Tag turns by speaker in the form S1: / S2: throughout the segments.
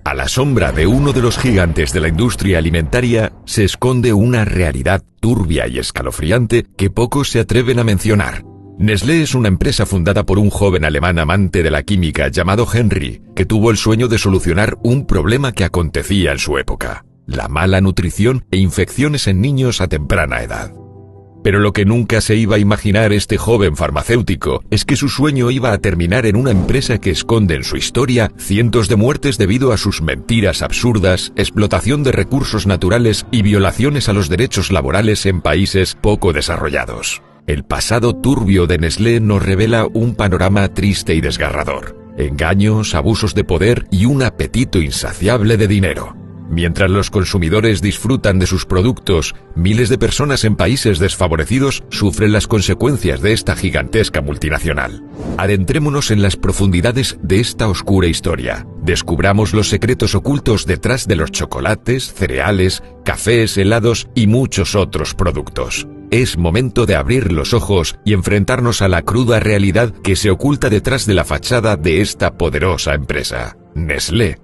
S1: A la sombra de uno de los gigantes de la industria alimentaria se esconde una realidad turbia y escalofriante que pocos se atreven a mencionar. Nestlé es una empresa fundada por un joven alemán amante de la química llamado Henry, que tuvo el sueño de solucionar un problema que acontecía en su época: la mala nutrición e infecciones en niños a temprana edad. Pero lo que nunca se iba a imaginar este joven farmacéutico es que su sueño iba a terminar en una empresa que esconde en su historia cientos de muertes debido a sus mentiras absurdas, explotación de recursos naturales y violaciones a los derechos laborales en países poco desarrollados. El pasado turbio de Nestlé nos revela un panorama triste y desgarrador: engaños, abusos de poder y un apetito insaciable de dinero. Mientras los consumidores disfrutan de sus productos, miles de personas en países desfavorecidos sufren las consecuencias de esta gigantesca multinacional. Adentrémonos en las profundidades de esta oscura historia. Descubramos los secretos ocultos detrás de los chocolates, cereales, cafés, helados y muchos otros productos. Es momento de abrir los ojos y enfrentarnos a la cruda realidad que se oculta detrás de la fachada de esta poderosa empresa, Nestlé.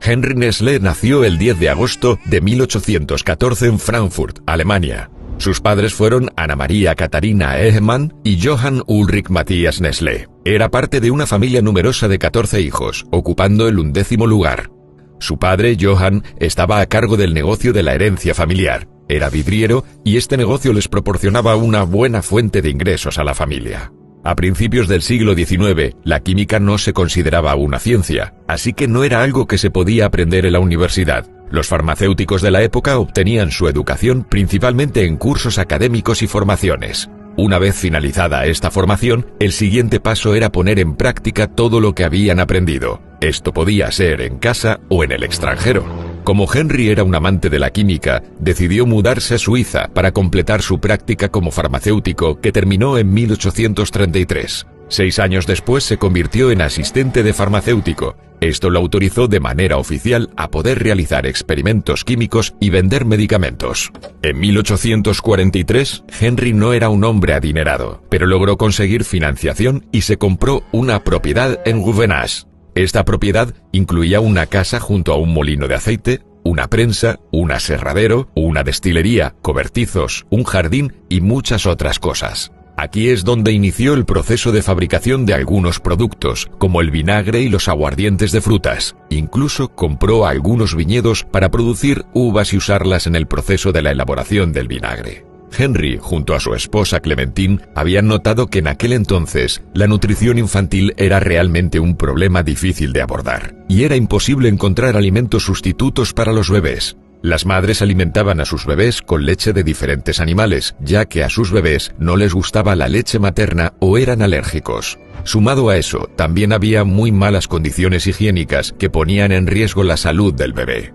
S1: Henry Nestlé nació el 10 de agosto de 1814 en Frankfurt, Alemania. Sus padres fueron Anna Maria Katharina Ehmann y Johann Ulrich Matthias Nestlé. Era parte de una familia numerosa de 14 hijos, ocupando el 11º lugar. Su padre, Johann, estaba a cargo del negocio de la herencia familiar. Era vidriero y este negocio les proporcionaba una buena fuente de ingresos a la familia. A principios del siglo XIX, la química no se consideraba una ciencia, así que no era algo que se podía aprender en la universidad. Los farmacéuticos de la época obtenían su educación principalmente en cursos académicos y formaciones. Una vez finalizada esta formación, el siguiente paso era poner en práctica todo lo que habían aprendido. Esto podía ser en casa o en el extranjero. Como Henry era un amante de la química, decidió mudarse a Suiza para completar su práctica como farmacéutico, que terminó en 1833. 6 años después se convirtió en asistente de farmacéutico. Esto lo autorizó de manera oficial a poder realizar experimentos químicos y vender medicamentos. En 1843, Henry no era un hombre adinerado, pero logró conseguir financiación y se compró una propiedad en Rouvenage. Esta propiedad incluía una casa junto a un molino de aceite, una prensa, un aserradero, una destilería, cobertizos, un jardín y muchas otras cosas. Aquí es donde inició el proceso de fabricación de algunos productos, como el vinagre y los aguardientes de frutas. Incluso compró algunos viñedos para producir uvas y usarlas en el proceso de la elaboración del vinagre. Henry, junto a su esposa Clementine, habían notado que en aquel entonces la nutrición infantil era realmente un problema difícil de abordar, y era imposible encontrar alimentos sustitutos para los bebés. Las madres alimentaban a sus bebés con leche de diferentes animales, ya que a sus bebés no les gustaba la leche materna o eran alérgicos. Sumado a eso, también había muy malas condiciones higiénicas que ponían en riesgo la salud del bebé.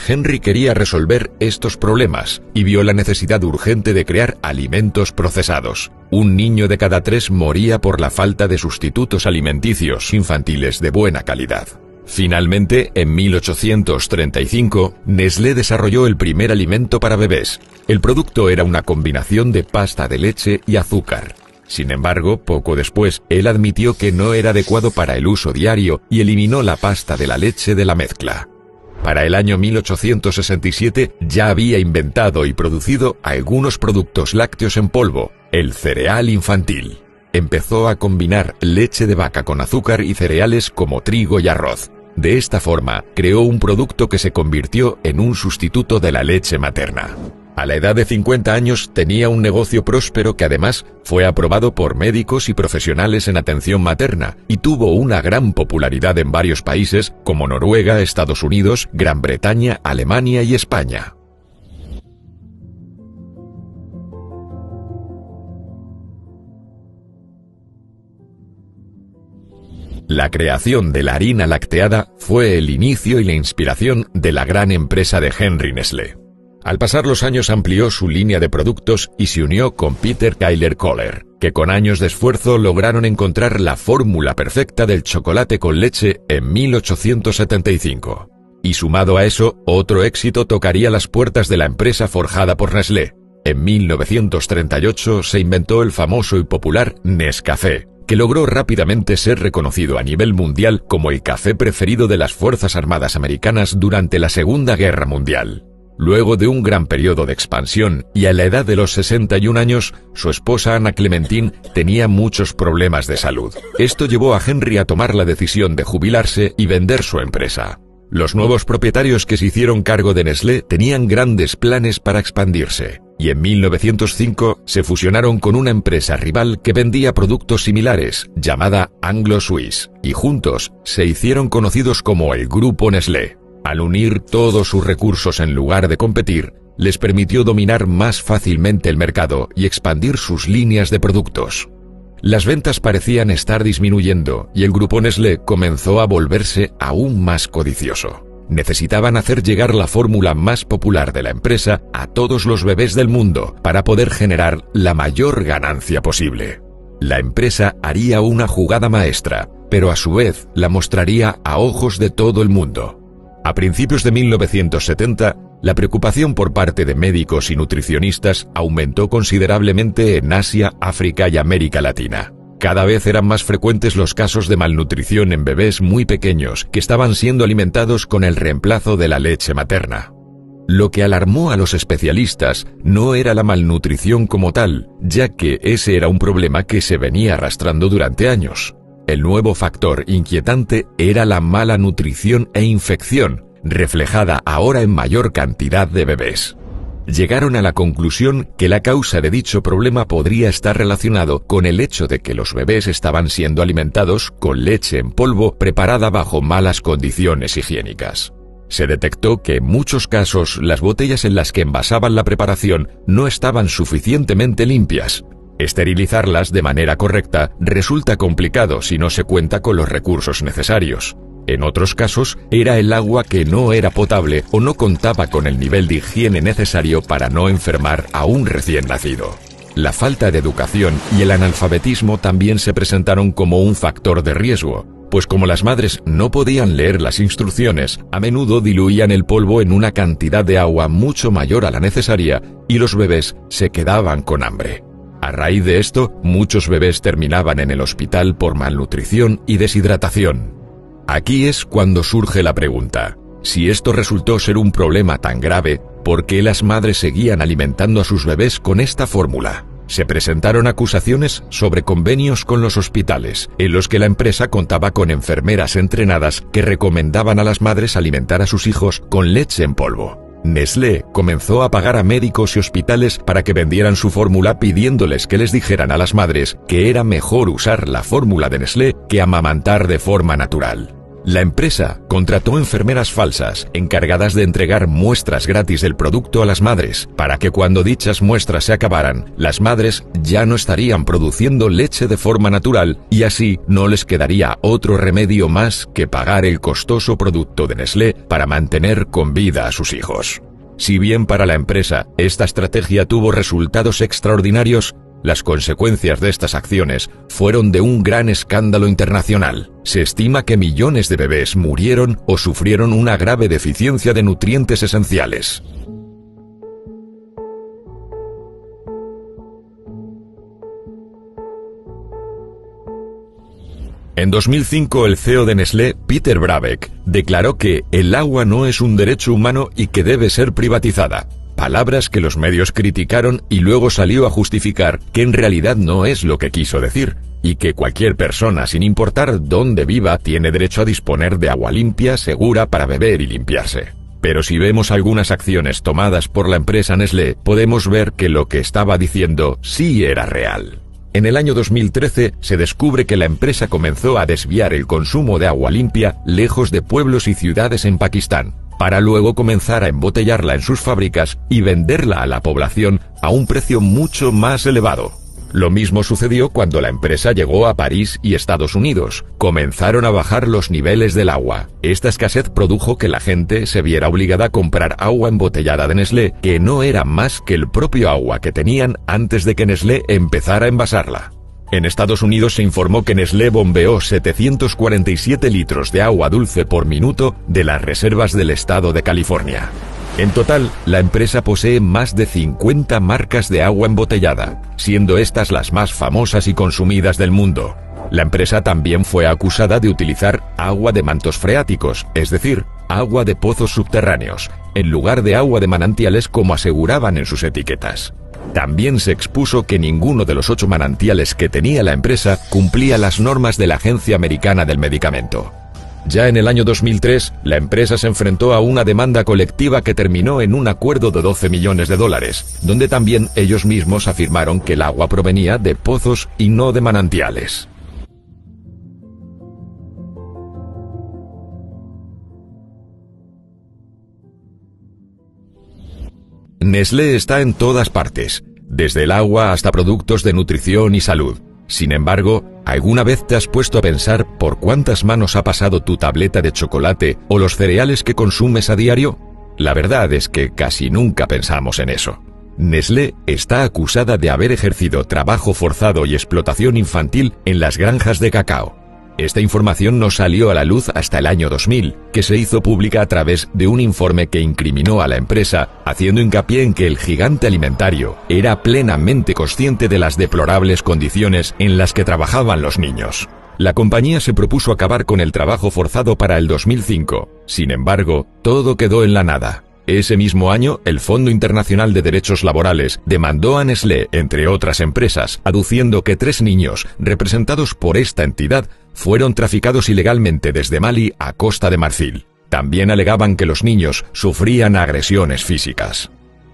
S1: Henry quería resolver estos problemas y vio la necesidad urgente de crear alimentos procesados. Un niño de cada 3 moría por la falta de sustitutos alimenticios infantiles de buena calidad. Finalmente, en 1835, Nestlé desarrolló el primer alimento para bebés. El producto era una combinación de pasta de leche y azúcar. Sin embargo, poco después, él admitió que no era adecuado para el uso diario y eliminó la pasta de la leche de la mezcla. Para el año 1867 ya había inventado y producido algunos productos lácteos en polvo, el cereal infantil. Empezó a combinar leche de vaca con azúcar y cereales como trigo y arroz. De esta forma, creó un producto que se convirtió en un sustituto de la leche materna. A la edad de 50 años tenía un negocio próspero que además fue aprobado por médicos y profesionales en atención materna y tuvo una gran popularidad en varios países como Noruega, Estados Unidos, Gran Bretaña, Alemania y España. La creación de la harina lacteada fue el inicio y la inspiración de la gran empresa de Henry Nestlé. Al pasar los años amplió su línea de productos y se unió con Peter Kayler-Kohler, que con años de esfuerzo lograron encontrar la fórmula perfecta del chocolate con leche en 1875. Y sumado a eso, otro éxito tocaría las puertas de la empresa forjada por Nestlé. En 1938 se inventó el famoso y popular Nescafé, que logró rápidamente ser reconocido a nivel mundial como el café preferido de las Fuerzas Armadas americanas durante la Segunda Guerra Mundial. Luego de un gran periodo de expansión y a la edad de los 61 años, su esposa Anna Clementine tenía muchos problemas de salud. Esto llevó a Henry a tomar la decisión de jubilarse y vender su empresa. Los nuevos propietarios que se hicieron cargo de Nestlé tenían grandes planes para expandirse, y en 1905 se fusionaron con una empresa rival que vendía productos similares, llamada Anglo-Swiss, y juntos se hicieron conocidos como el Grupo Nestlé. Al unir todos sus recursos en lugar de competir, les permitió dominar más fácilmente el mercado y expandir sus líneas de productos. Las ventas parecían estar disminuyendo y el grupo Nestlé comenzó a volverse aún más codicioso. Necesitaban hacer llegar la fórmula más popular de la empresa a todos los bebés del mundo para poder generar la mayor ganancia posible. La empresa haría una jugada maestra, pero a su vez la mostraría a ojos de todo el mundo. A principios de 1970, la preocupación por parte de médicos y nutricionistas aumentó considerablemente en Asia, África y América Latina. Cada vez eran más frecuentes los casos de malnutrición en bebés muy pequeños que estaban siendo alimentados con el reemplazo de la leche materna. Lo que alarmó a los especialistas no era la malnutrición como tal, ya que ese era un problema que se venía arrastrando durante años. El nuevo factor inquietante era la mala nutrición e infección, reflejada ahora en mayor cantidad de bebés. Llegaron a la conclusión que la causa de dicho problema podría estar relacionado con el hecho de que los bebés estaban siendo alimentados con leche en polvo preparada bajo malas condiciones higiénicas. Se detectó que en muchos casos las botellas en las que envasaban la preparación no estaban suficientemente limpias. Esterilizarlas de manera correcta resulta complicado si no se cuenta con los recursos necesarios. En otros casos, era el agua que no era potable o no contaba con el nivel de higiene necesario para no enfermar a un recién nacido. La falta de educación y el analfabetismo también se presentaron como un factor de riesgo, pues como las madres no podían leer las instrucciones, a menudo diluían el polvo en una cantidad de agua mucho mayor a la necesaria y los bebés se quedaban con hambre. A raíz de esto, muchos bebés terminaban en el hospital por malnutrición y deshidratación. Aquí es cuando surge la pregunta: si esto resultó ser un problema tan grave, ¿por qué las madres seguían alimentando a sus bebés con esta fórmula? Se presentaron acusaciones sobre convenios con los hospitales, en los que la empresa contaba con enfermeras entrenadas que recomendaban a las madres alimentar a sus hijos con leche en polvo. Nestlé comenzó a pagar a médicos y hospitales para que vendieran su fórmula pidiéndoles que les dijeran a las madres que era mejor usar la fórmula de Nestlé que amamantar de forma natural. La empresa contrató enfermeras falsas encargadas de entregar muestras gratis del producto a las madres para que cuando dichas muestras se acabaran, las madres ya no estarían produciendo leche de forma natural y así no les quedaría otro remedio más que pagar el costoso producto de Nestlé para mantener con vida a sus hijos. Si bien para la empresa esta estrategia tuvo resultados extraordinarios, las consecuencias de estas acciones fueron de un gran escándalo internacional. Se estima que millones de bebés murieron o sufrieron una grave deficiencia de nutrientes esenciales. En 2005, el CEO de Nestlé, Peter Brabeck, declaró que el agua no es un derecho humano y que debe ser privatizada. Palabras que los medios criticaron y luego salió a justificar que en realidad no es lo que quiso decir, y que cualquier persona, sin importar dónde viva, tiene derecho a disponer de agua limpia, segura para beber y limpiarse. Pero si vemos algunas acciones tomadas por la empresa Nestlé, podemos ver que lo que estaba diciendo sí era real. En el año 2013 se descubre que la empresa comenzó a desviar el consumo de agua limpia lejos de pueblos y ciudades en Pakistán, para luego comenzar a embotellarla en sus fábricas y venderla a la población a un precio mucho más elevado. Lo mismo sucedió cuando la empresa llegó a París y Estados Unidos. Comenzaron a bajar los niveles del agua. Esta escasez produjo que la gente se viera obligada a comprar agua embotellada de Nestlé, que no era más que el propio agua que tenían antes de que Nestlé empezara a envasarla. En Estados Unidos se informó que Nestlé bombeó 747 litros de agua dulce por minuto de las reservas del estado de California. En total, la empresa posee más de 50 marcas de agua embotellada, siendo estas las más famosas y consumidas del mundo. La empresa también fue acusada de utilizar agua de mantos freáticos, es decir, agua de pozos subterráneos, en lugar de agua de manantiales como aseguraban en sus etiquetas. También se expuso que ninguno de los 8 manantiales que tenía la empresa cumplía las normas de la Agencia Americana del Medicamento. Ya en el año 2003, la empresa se enfrentó a una demanda colectiva que terminó en un acuerdo de $12 millones, donde también ellos mismos afirmaron que el agua provenía de pozos y no de manantiales. Nestlé está en todas partes, desde el agua hasta productos de nutrición y salud. Sin embargo, ¿alguna vez te has puesto a pensar por cuántas manos ha pasado tu tableta de chocolate o los cereales que consumes a diario? La verdad es que casi nunca pensamos en eso. Nestlé está acusada de haber ejercido trabajo forzado y explotación infantil en las granjas de cacao. Esta información no salió a la luz hasta el año 2000, que se hizo pública a través de un informe que incriminó a la empresa, haciendo hincapié en que el gigante alimentario era plenamente consciente de las deplorables condiciones en las que trabajaban los niños. La compañía se propuso acabar con el trabajo forzado para el 2005. Sin embargo, todo quedó en la nada. Ese mismo año, el Fondo Internacional de Derechos Laborales demandó a Nestlé, entre otras empresas, aduciendo que 3 niños, representados por esta entidad, fueron traficados ilegalmente desde Mali a Costa de Marfil. También alegaban que los niños sufrían agresiones físicas.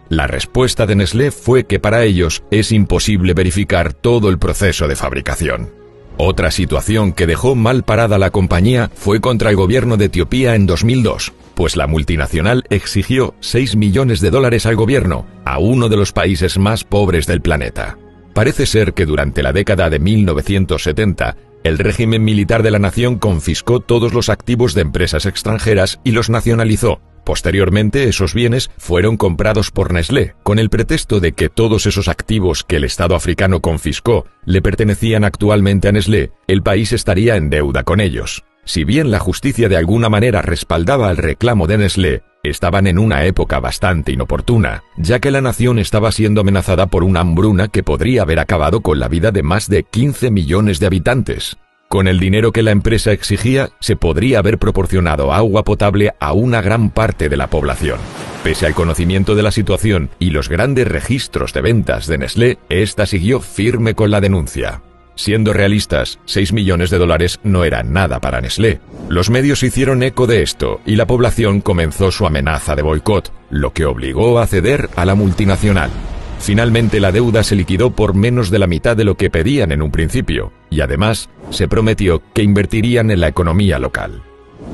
S1: La respuesta de Nestlé fue que para ellos es imposible verificar todo el proceso de fabricación. Otra situación que dejó mal parada la compañía fue contra el gobierno de Etiopía en 2002, pues la multinacional exigió $6 millones al gobierno, a uno de los países más pobres del planeta. Parece ser que durante la década de 1970, el régimen militar de la nación confiscó todos los activos de empresas extranjeras y los nacionalizó. Posteriormente, esos bienes fueron comprados por Nestlé, con el pretexto de que todos esos activos que el Estado africano confiscó le pertenecían actualmente a Nestlé. El país estaría en deuda con ellos. Si bien la justicia de alguna manera respaldaba el reclamo de Nestlé, estaban en una época bastante inoportuna, ya que la nación estaba siendo amenazada por una hambruna que podría haber acabado con la vida de más de 15 millones de habitantes. Con el dinero que la empresa exigía, se podría haber proporcionado agua potable a una gran parte de la población. Pese al conocimiento de la situación y los grandes registros de ventas de Nestlé, esta siguió firme con la denuncia. Siendo realistas, $6 millones no eran nada para Nestlé. Los medios hicieron eco de esto y la población comenzó su amenaza de boicot, lo que obligó a ceder a la multinacional. Finalmente la deuda se liquidó por menos de la mitad de lo que pedían en un principio, y además se prometió que invertirían en la economía local.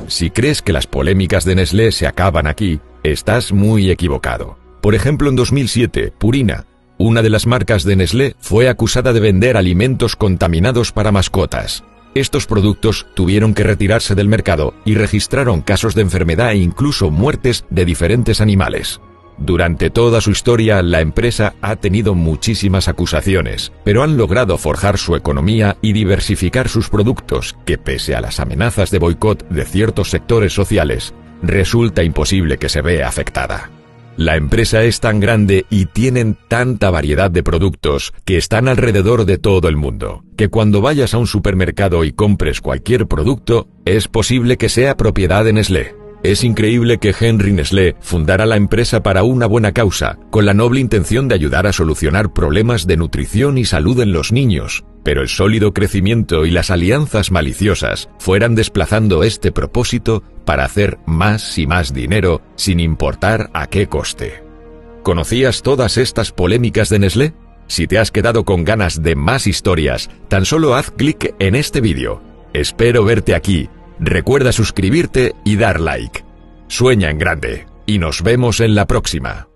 S1: Si crees que las polémicas de Nestlé se acaban aquí, estás muy equivocado. Por ejemplo, en 2007, Purina, una de las marcas de Nestlé, fue acusada de vender alimentos contaminados para mascotas. Estos productos tuvieron que retirarse del mercado y registraron casos de enfermedad e incluso muertes de diferentes animales. Durante toda su historia, la empresa ha tenido muchísimas acusaciones, pero han logrado forjar su economía y diversificar sus productos, que pese a las amenazas de boicot de ciertos sectores sociales, resulta imposible que se vea afectada. La empresa es tan grande y tienen tanta variedad de productos que están alrededor de todo el mundo, que cuando vayas a un supermercado y compres cualquier producto, es posible que sea propiedad de Nestlé. Es increíble que Henry Nestlé fundara la empresa para una buena causa, con la noble intención de ayudar a solucionar problemas de nutrición y salud en los niños, pero el sólido crecimiento y las alianzas maliciosas fueran desplazando este propósito para hacer más y más dinero sin importar a qué coste. ¿Conocías todas estas polémicas de Nestlé? Si te has quedado con ganas de más historias, tan solo haz clic en este vídeo. Espero verte aquí. Recuerda suscribirte y dar like. Sueña en grande y nos vemos en la próxima.